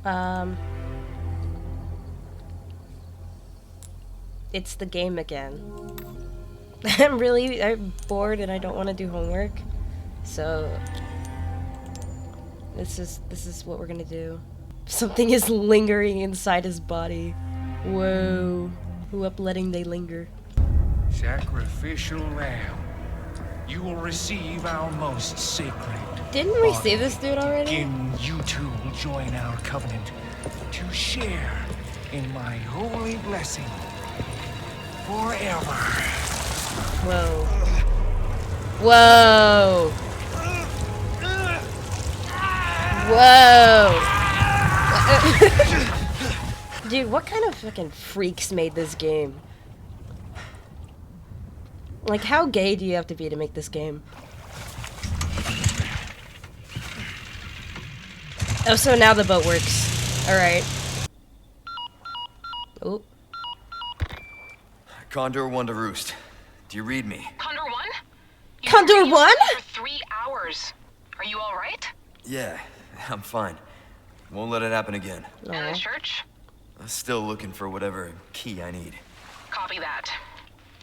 Um, it's the game again. I'm bored and I don't want to do homework. So this is what we're gonna do. Something is lingering inside his body. Whoa. Who up letting they linger? Sacrificial lamb, you will receive our most sacred. Didn't we see this dude already? In you two will join our covenant to share in my holy blessing forever. Whoa. Whoa. Whoa. Dude, what kind of fucking freaks made this game? Like, how gay do you have to be to make this game? Oh, so now the boat works. Alright. Oh. Condor 1 to Roost. Do you read me? Condor 1? Condor 1? For 3 hours. Are you alright? Yeah, I'm fine. Won't let it happen again. And the church? I'm still looking for whatever key I need. Copy that.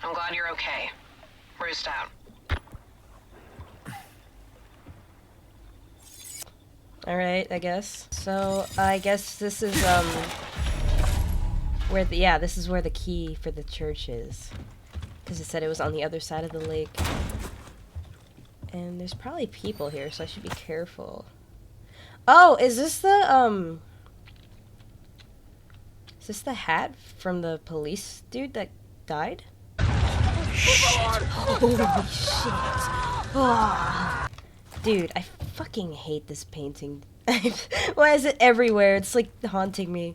I'm glad you're okay. Roost out. Alright, I guess. So, I guess this is, this is where the key for the church is. Because it said it was on the other side of the lake. And there's probably people here, so I should be careful. Oh, is this the, is this the hat from the police dude that died? Holy shit. Oh. Dude, I fucking hate this painting. Why is it everywhere? It's like haunting me.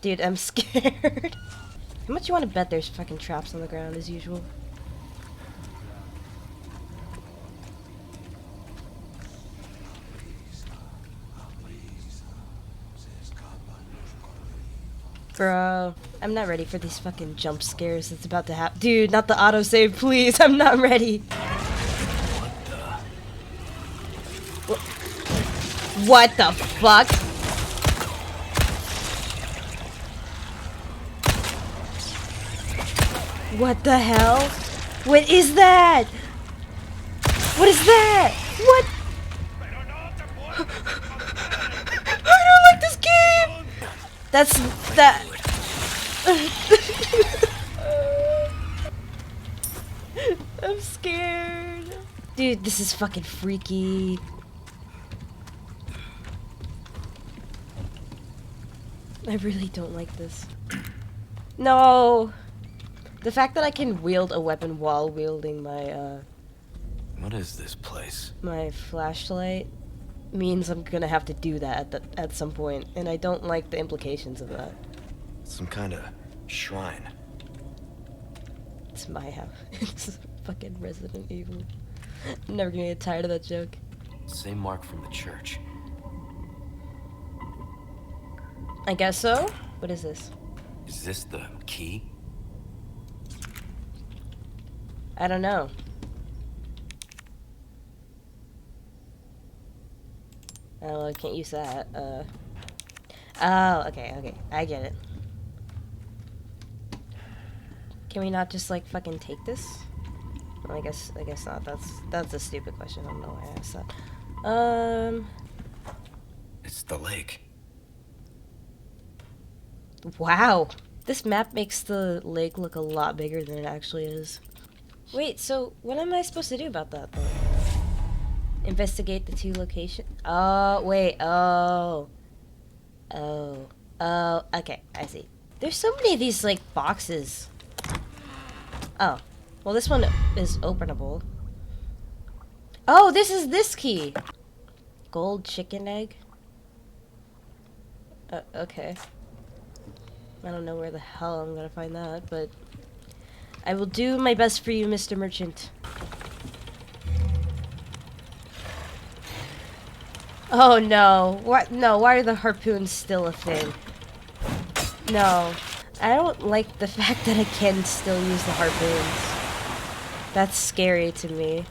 Dude, I'm scared. How much you want to bet there's fucking traps on the ground as usual? Bro, I'm not ready for these fucking jump scares that's about to happen. Dude, not the autosave, please. I'm not ready. What the fuck? What the hell? What is that? What is that? What? I don't like this game! That. I'm scared. Dude, this is fucking freaky. I really don't like this. No! The fact that I can wield a weapon while wielding my, What is this place? my flashlight means I'm gonna have to do that at some point, and I don't like the implications of that. Some kind of shrine. It's my house. It's fucking Resident Evil. I'm never gonna get tired of that joke. Same mark from the church. I guess so? What is this? Is this the key? I don't know. Oh, I can't use that. Oh, okay. I get it. Can we not just, like, fucking take this? Well, I guess not. That's a stupid question. I don't know why I asked that. It's the lake. Wow. This map makes the lake look a lot bigger than it actually is. Wait, so what am I supposed to do about that, though? Investigate the 2 locations? Oh, wait. Oh, okay. I see. There's so many of these, like, boxes. Oh. Well, this one is openable. Oh, this is this key. Gold chicken egg? Okay. I don't know where the hell I'm gonna find that, but I will do my best for you, Mr. Merchant. Oh no. What? No, why are the harpoons still a thing? No. I don't like the fact that I can still use the harpoons. That's scary to me.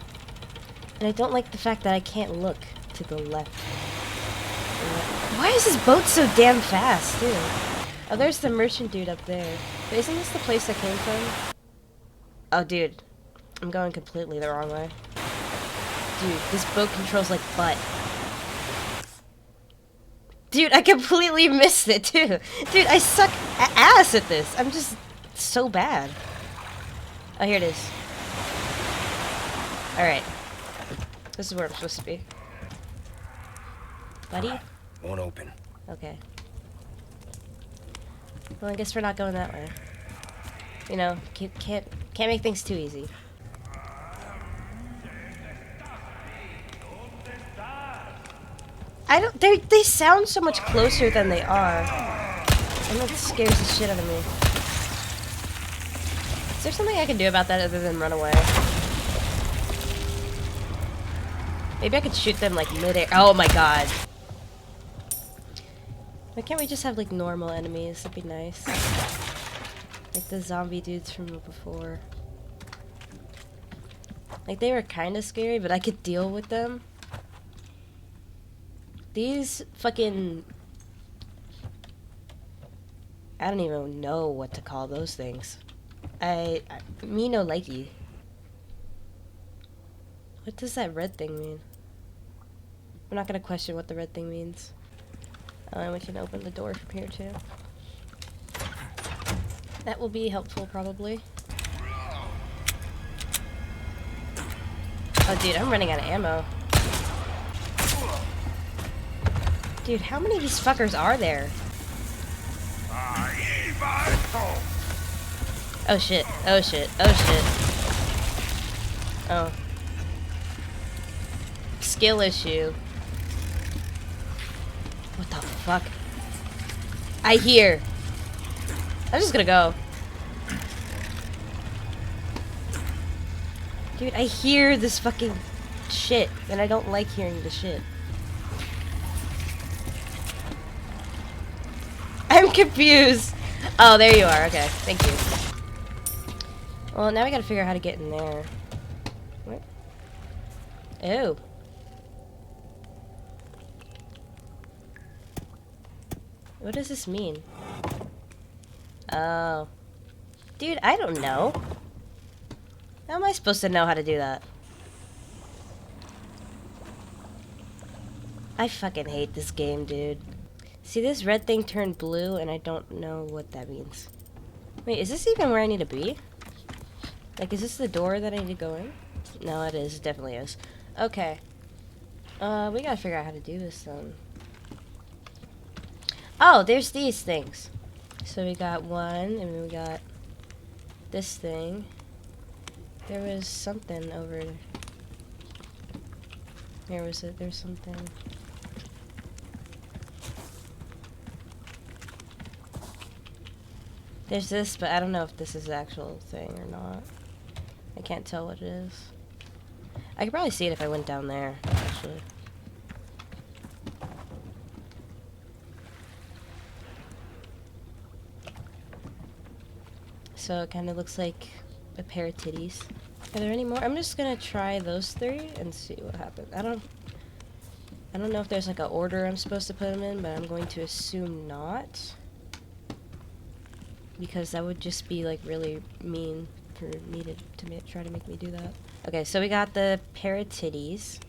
And I don't like the fact that I can't look to the left. Why is this boat so damn fast, too? Oh, there's the merchant dude up there. But isn't this the place I came from? Oh, dude. I'm going completely the wrong way. Dude, this boat controls like butt. Dude, I completely missed it, too. Dude, I suck ass at this. I'm just so bad. Oh, here it is. Alright. This is where I'm supposed to be. Buddy? Won't open. Okay. Well, I guess we're not going that way. You know, can't make things too easy. They sound so much closer than they are. And that scares the shit out of me. Is there something I can do about that other than run away? Maybe I could shoot them like mid-air. Oh my god. Why can't we just have like normal enemies? That'd be nice. Like the zombie dudes from before. Like they were kind of scary, but I could deal with them. These fucking... I don't even know what to call those things. Me no likey. What does that red thing mean? I'm not gonna question what the red thing means. And we can open the door from here too. That will be helpful probably. Oh dude, I'm running out of ammo. Dude, how many of these fuckers are there? Oh shit, oh shit, oh shit. Oh. Skill issue. What the fuck? I hear. I'm just gonna go. Dude, I hear this fucking shit, and I don't like hearing the shit. I'm confused. Oh, there you are. Okay, thank you. Well, now we gotta figure out how to get in there. What? Oh. What does this mean? Oh. Dude, I don't know. How am I supposed to know how to do that? I fucking hate this game, dude. See, this red thing turned blue, and I don't know what that means. Wait, is this even where I need to be? Like, is this the door that I need to go in? No, it is. It definitely is. Okay. We gotta figure out how to do this, then. Oh, there's these things. So we got one, and then we got this thing. There was something over... Where was it? There's something... There's this, but I don't know if this is the actual thing or not. I can't tell what it is. I could probably see it if I went down there, actually. So it kind of looks like a pair of titties. Are there any more? I'm just gonna try those three and see what happens. I don't know if there's like an order I'm supposed to put them in, but I'm going to assume not. Because that would just be like really mean for me to try to make me do that. Okay, so we got the pair of titties,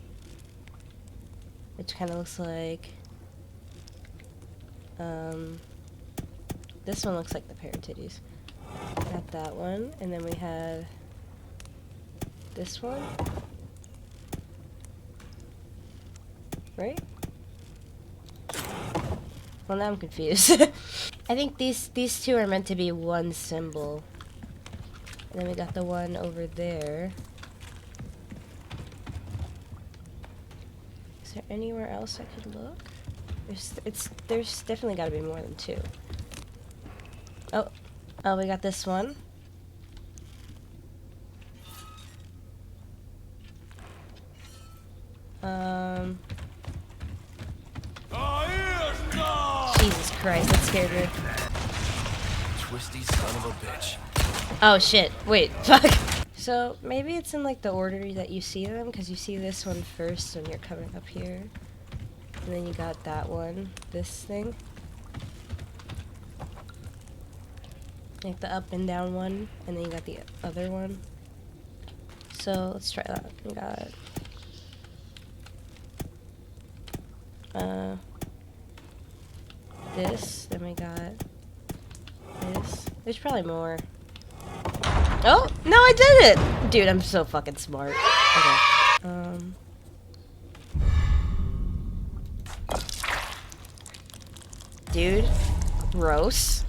which kind of looks like this one looks like the pair of titties. Got that one, and then we have this one, right? Well, now I'm confused. I think these two are meant to be one symbol. And then we got the one over there. Is there anywhere else I could look? There's definitely got to be more than two. Oh, we got this one. Jesus Christ, that scared me. Twisty son of a bitch. Oh shit, wait, fuck. So, maybe it's in like the order that you see them, because you see this one first when you're coming up here. And And then you got that one. This thing. Like the up and down one. And then you got the other one. So let's try that. We got this. Then we got this. There's probably more. Oh no, I did it, dude. I'm so fucking smart. Okay. Dude, gross.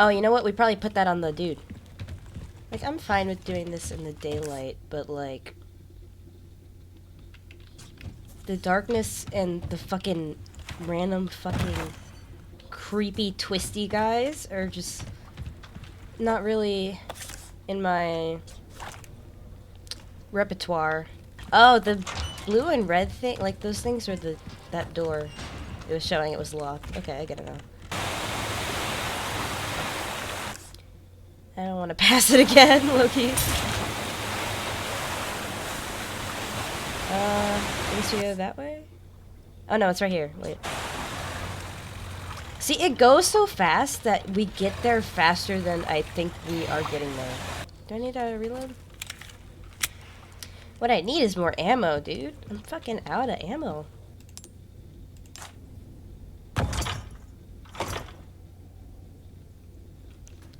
Oh, you know what? We probably put that on the dude. Like, I'm fine with doing this in the daylight, but like, the darkness and the fucking random fucking creepy twisty guys are just not really in my repertoire. Oh, the blue and red thing, like those things are that door. It was showing it was locked. Okay, I get it now. I don't want to pass it again, Loki. I guess we go that way? Oh no, it's right here. Wait. See, it goes so fast that we get there faster than I think we are getting there. Do I need to reload? What I need is more ammo, dude. I'm fucking out of ammo.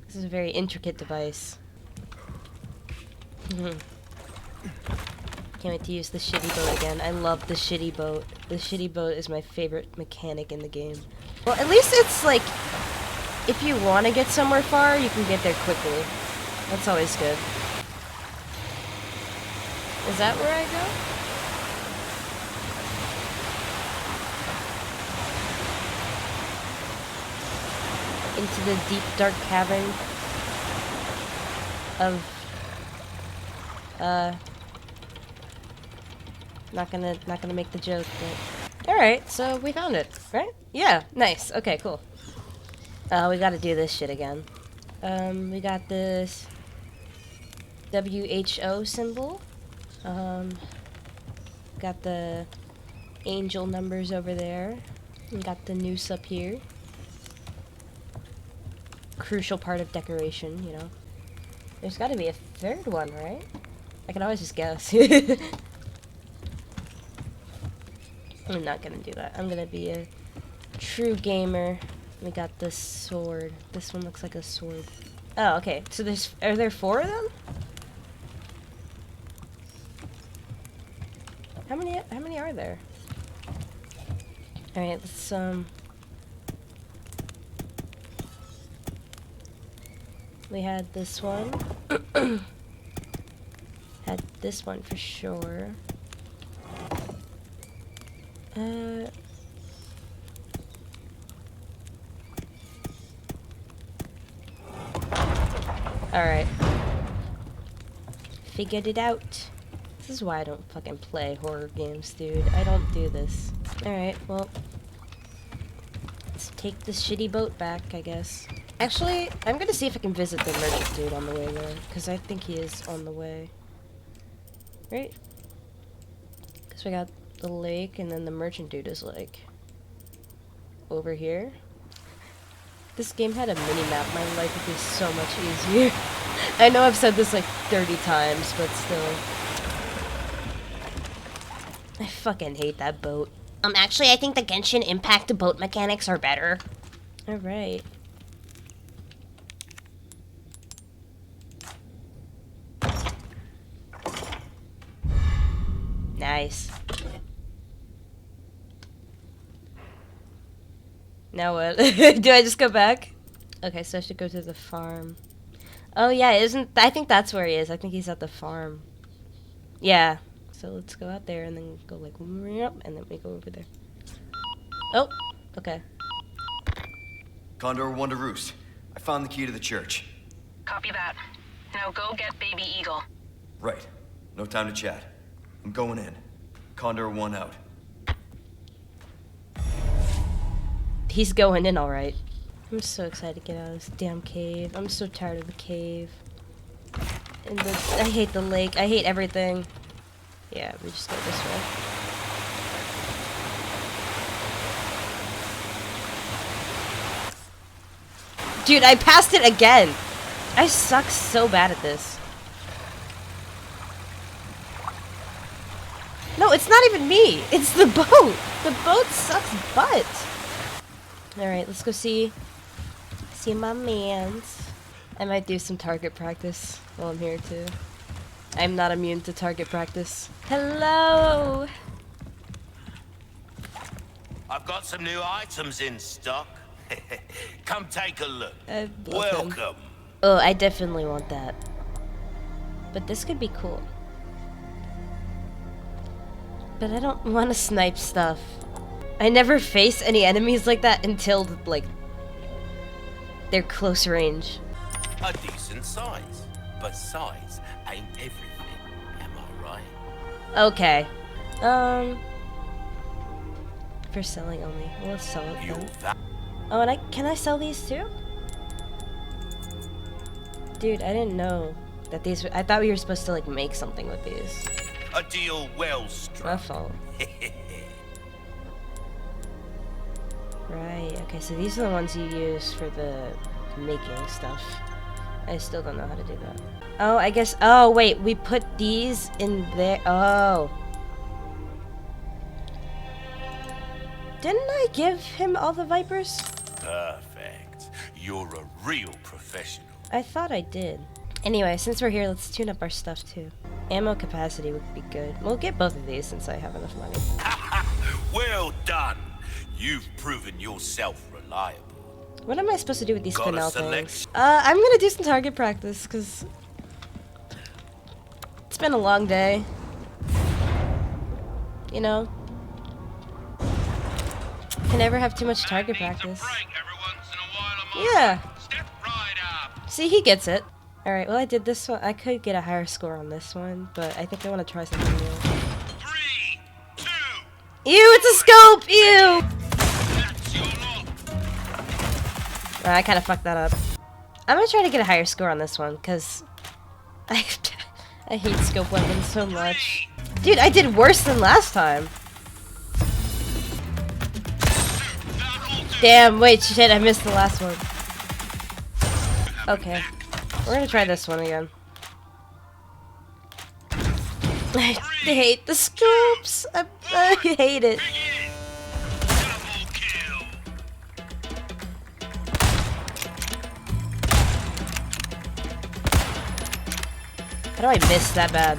This is a very intricate device. Can't wait to use the shitty boat again. I love the shitty boat. The shitty boat is my favorite mechanic in the game. Well, at least it's like, if you want to get somewhere far, you can get there quickly. That's always good. Is that where I go? Into the deep, dark cavern of, not gonna make the joke, but alright, so we found it, right? Yeah, nice. Okay, cool. We gotta do this shit again. We got this WHO symbol. Got the angel numbers over there. We got the noose up here. Crucial part of decoration, you know. There's gotta be a third one, right? I can always just guess. I'm not gonna do that. I'm gonna be a true gamer. We got this sword. This one looks like a sword. Oh, okay. So are there 4 of them? How many are there? Alright, let's we had this one. Had this one for sure. Alright. Figured it out. This is why I don't fucking play horror games, dude. I don't do this. Alright, well. Let's take this shitty boat back, I guess. Actually, I'm gonna see if I can visit the merchant dude on the way there. Because I think he is on the way. Right? Because we got the lake, and then the merchant dude is like over here. This game had a mini-map, my life would be so much easier. I know I've said this like 30 times, but still. I fucking hate that boat. Actually, I think the Genshin Impact boat mechanics are better. Alright. Nice. Now what? Do I just go back? Okay, so I should go to the farm. Oh yeah, I think that's where he is. I think he's at the farm. Yeah. So let's go out there and then go like, and then we go over there. Oh, okay. Condor 1 to Roost. I found the key to the church. Copy that. Now go get Baby Eagle. Right. No time to chat. I'm going in. Condor 1 out. He's going in alright. I'm so excited to get out of this damn cave. I'm so tired of the cave. And I hate the lake. I hate everything. Yeah, we just go this way. Dude, I passed it again. I suck so bad at this. No, it's not even me. It's the boat. The boat sucks butt. Alright, let's go see my mans. I might do some target practice while I'm here too. I'm not immune to target practice. Hello! I've got some new items in stock. Come take a look. Welcome. Welcome. Oh, I definitely want that. But this could be cool. But I don't want to snipe stuff. I never face any enemies like that until, like, they're close range. A decent size. But size ain't everything, am I right? Okay. For selling only. We'll sell it You're then. that. Oh, and can I sell these too? Dude, I didn't know that these I thought we were supposed to, like, make something with these. A deal well My struck. fault. Right, okay, so these are the ones you use for the making stuff. I still don't know how to do that. Oh, I guess, oh wait, we put these in there. Oh. Didn't I give him all the Vipers? Perfect. You're a real professional. I thought I did. Anyway, since we're here, let's tune up our stuff too. Ammo capacity would be good. We'll get both of these since I have enough money. Well done. You've proven yourself reliable. What am I supposed to do with these Got a Fennel selection? things? I'm gonna do some target practice, because it's been a long day. You know? Can never have too much target practice. Yeah. See, he gets it. Alright, well I did this one. I could get a higher score on this one, but I think I want to try something new. 3, 2. Ew, it's a scope! Ew! I kind of fucked that up. I'm gonna try to get a higher score on this one, because I hate scope weapons so much. Dude, I did worse than last time. Damn, wait, shit, I missed the last one. Okay. We're gonna try this one again. I hate the scopes! I hate it. How do I miss that bad?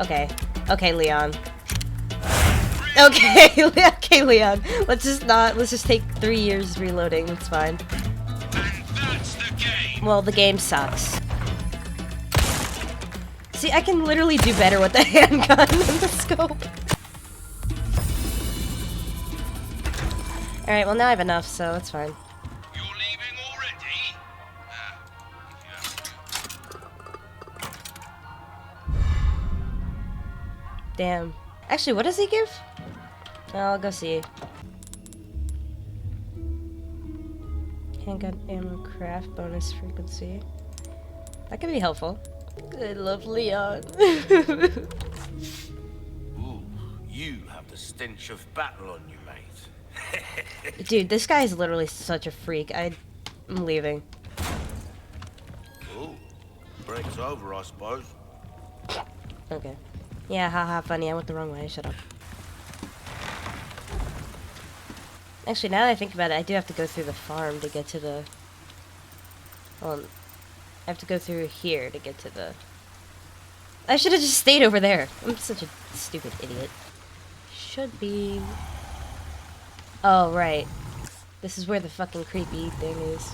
Okay. Okay, Leon. Okay, okay, Leon. Let's just take 3 years reloading. It's fine. Well, the game sucks. See, I can literally do better with the handgun than the scope. Alright, well now I have enough, so it's fine. You're leaving already? Damn. Actually, what does he give? I'll go see. Handgun ammo craft bonus frequency. That could be helpful. I love Leon. Ooh, you have the stench of battle on you, mate. Dude, this guy is literally such a freak. I'm leaving. Ooh, break's over, I suppose. Okay. Yeah, haha, funny. I went the wrong way. Shut up. Actually, now that I think about it, I do have to go through the farm to get to the... Well, I have to go through here to get to the... I should have just stayed over there. I'm such a stupid idiot. Should be... Oh, right. This is where the fucking creepy thing is.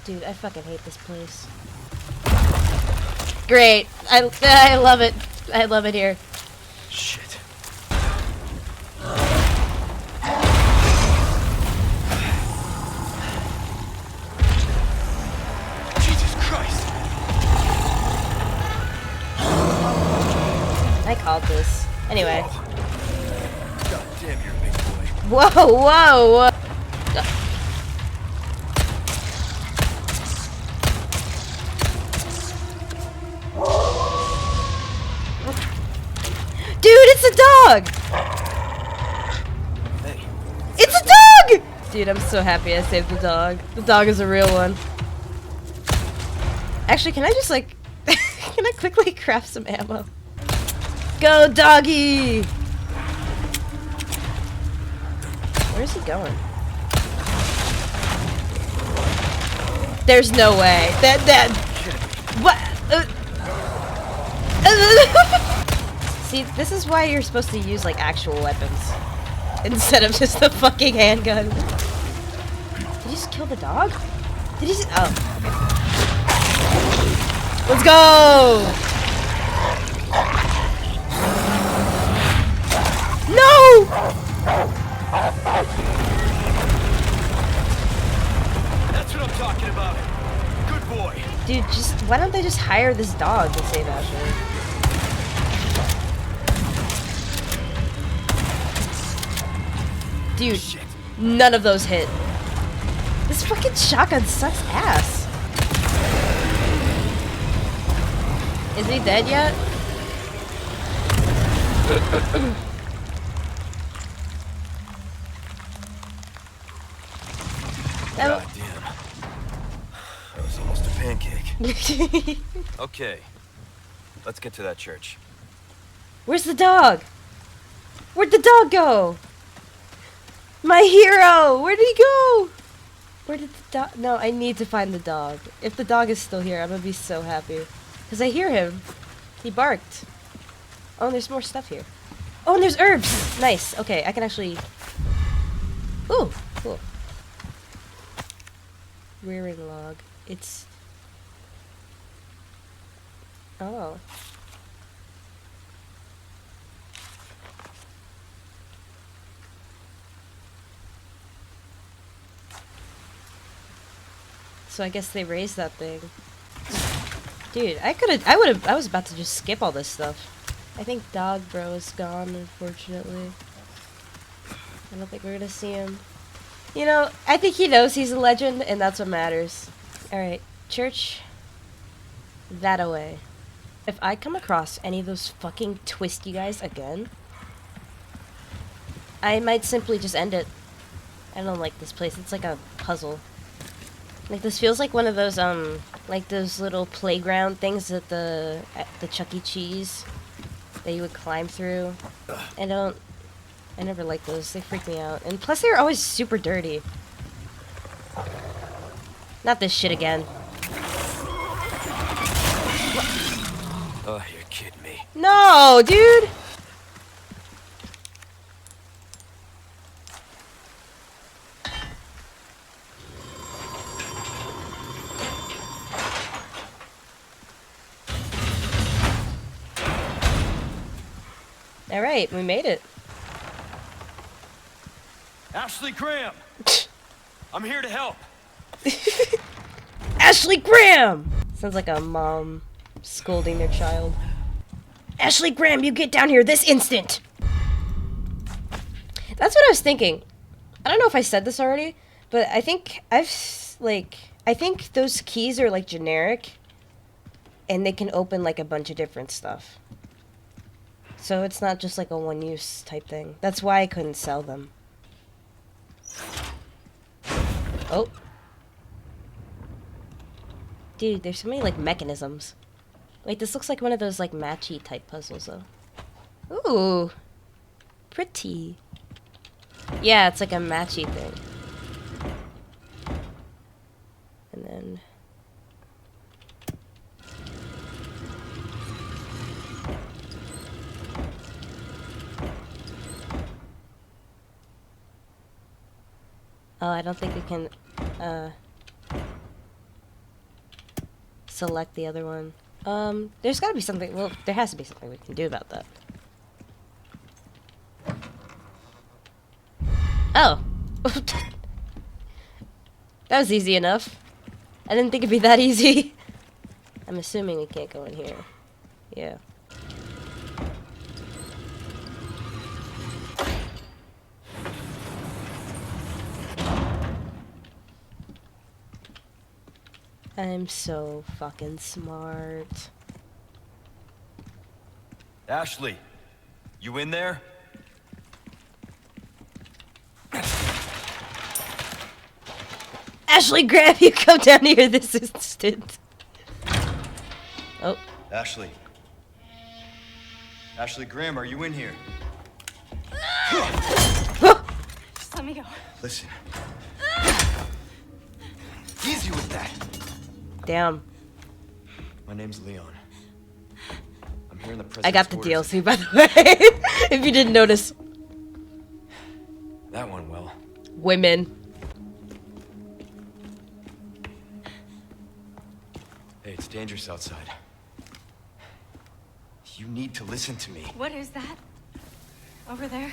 Dude, I fucking hate this place. Great. I love it. I love it here. Shit. Jesus Christ! I called this. Anyway. God damn, you're a big boy. Whoa, whoa! Dude, it's a dog! Dude, I'm so happy I saved the dog. The dog is a real one. Actually, can I just like... can I quickly craft some ammo? Go, doggy! Where's he going? There's no way. What? See, this is why you're supposed to use, like, actual weapons. Instead of just the fucking handgun. Did you just kill the dog? Did he just... Oh. Let's go! No! That's what I'm talking about. Good boy. Dude, just... Why don't they just hire this dog to save Ashley? Dude, Shit. none of those hit. This fucking shotgun sucks ass. Is he dead yet? God damn. That was almost a pancake. Okay. Let's get to that church. Where's the dog? Where'd the dog go? My hero! Where did he go? Where did the dog... No, I need to find the dog. If the dog is still here, I'm gonna be so happy. Because I hear him. He barked. Oh, and there's more stuff here. Oh, and there's herbs! Nice. Okay, I can actually... Ooh, cool. Rearing log. It's... Oh. So I guess they raised that thing. Dude, I was about to just skip all this stuff. I think Dog Bro is gone, unfortunately. I don't think we're gonna see him. You know, I think he knows he's a legend, and that's what matters. Alright, church. That away. If I come across any of those fucking twisty guys again, I might simply just end it. I don't like this place. It's like a puzzle. Like, this feels like one of those, like those little playground things at the Chuck E. Cheese that you would climb through. I never liked those. They freak me out. And plus, they were always super dirty. Not this shit again. Oh, you're kidding me. No, dude! Alright, we made it. Ashley Graham! I'm here to help. Ashley Graham! Sounds like a mom scolding their child. Ashley Graham, you get down here this instant! That's what I was thinking. I don't know if I said this already, but I think I think those keys are like generic, and they can open like a bunch of different stuff. So it's not just like a one-use type thing. That's why I couldn't sell them. Oh. Dude, there's so many like mechanisms. Wait, this looks like one of those like matchy type puzzles though. Ooh. Pretty. Yeah, it's like a matchy thing. And then... Oh, I don't think we can, select the other one. There's gotta be something, well, there has to be something we can do about that. Oh! That was easy enough. I didn't think it'd be that easy. I'm assuming we can't go in here. Yeah. I'm so fucking smart. Ashley, you in there? Ashley Graham, you come down here this instant. Oh. Ashley. Ashley Graham, are you in here? Just let me go. Listen. Easy with that. Damn. My name's Leon. I'm here in the president's I got the orders. DLC, by the way. If you didn't notice. That went well. Women. Hey, it's dangerous outside. You need to listen to me. What is that? Over there?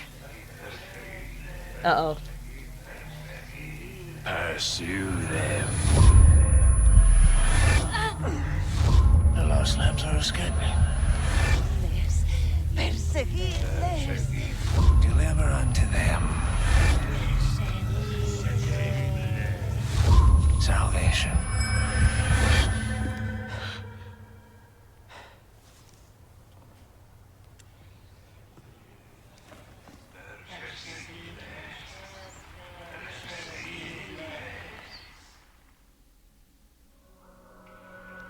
Uh-oh. Pursue them. The lost lambs are escaping. Deliver unto them salvation.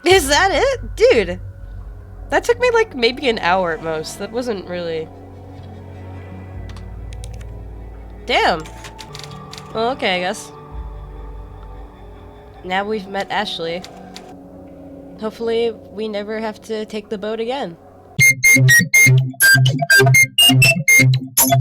Is that it? Dude! That took me like maybe an hour at most. That wasn't really... Damn! Well, okay, I guess. Now we've met Ashley. Hopefully, we never have to take the boat again.